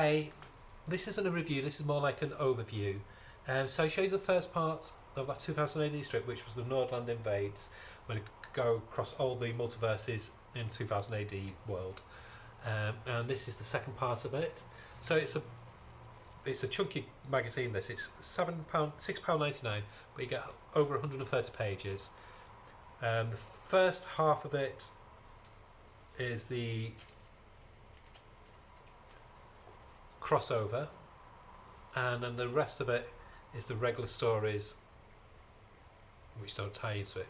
Hey, this isn't a review, this is more like an overview. So I showed you the first part of that 2000 AD strip, which was the Nordland Invades, where you go across all the multiverses in 2000 AD world. And this is the second part of it. So it's a chunky magazine. This it's £6.99, but you get over 130 pages. The first half of it is the crossover, and then the rest of it is the regular stories which don't tie into it,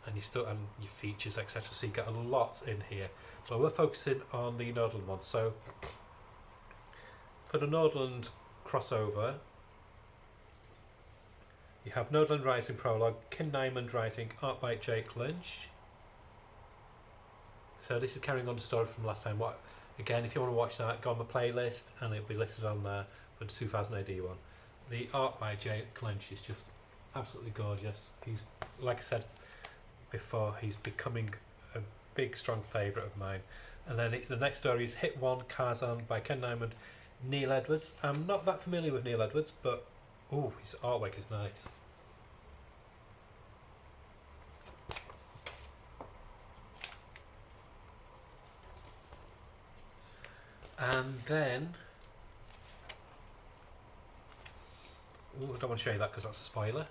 and your features, etc. So you get a lot in here, but we're focusing on the Nordland one. So for the Nordland crossover, you have Nordland Rising prologue, Ken Nyman writing, art by Jake Lynch. So this is carrying on the story from last time. Again, if you want to watch that, go on my playlist and it'll be listed on there for the 2000 AD one. The art by Jake Lynch is just absolutely gorgeous. He's, like I said before, he's becoming a big, strong favourite of mine. And then the next story is Hit 1, Kazan by Ken Nyman, Neil Edwards. I'm not that familiar with Neil Edwards, but his artwork is nice. And then, I don't want to show you that because that's a spoiler.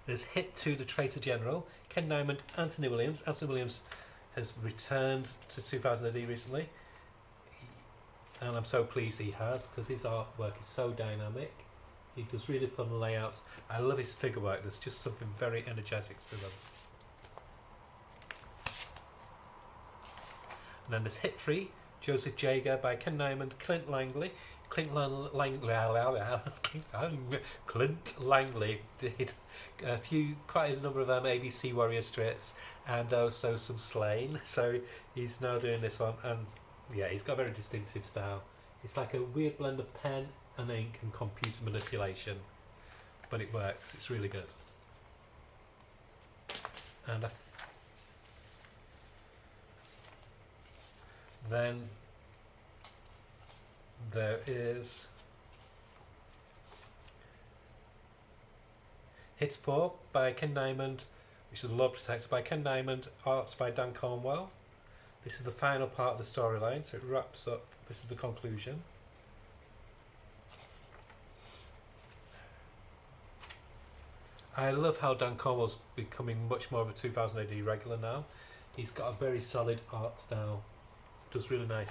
There's Hit 2, The Traitor General, Ken Nyman, Anthony Williams. Anthony Williams has returned to 2000 AD recently, and I'm so pleased he has, because his artwork is so dynamic. He does really fun layouts. I love his figure work. There's just something very energetic to them. And then there's Hit 3, Joseph Jager by Ken Nyman, Clint Langley. Clint Langley did quite a number of ABC Warrior strips, and also some Slain. So he's now doing this one, and yeah, he's got a very distinctive style. It's like a weird blend of pen and ink and computer manipulation, but it works. It's really good. And then there is Hits 4 by Ken Nyman, which is The Lord Protector by Ken Nyman, arts by Dan Cornwell. This is the final part of the storyline, so it wraps up. This is the conclusion. I love how Dan Cornwell's becoming much more of a 2000 AD regular now. He's got a very solid art style, does really nice.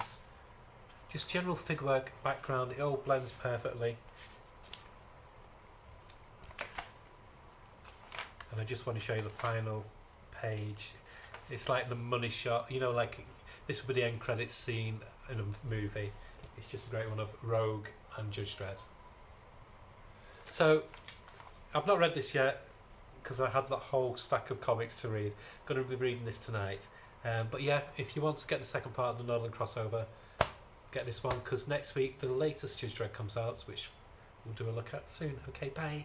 Just general figure work, background, it all blends perfectly. And I just want to show you the final page. It's like the money shot, you know, like this would be the end credits scene in a movie. It's just a great one of Rogue and Judge Dredd. So I've not read this yet because I had that whole stack of comics to read. Going to be reading this tonight. But yeah, if you want to get the second part of the Nordland crossover, get this one, because next week the latest Judge Dredd comes out, which we'll do a look at soon. Okay, bye.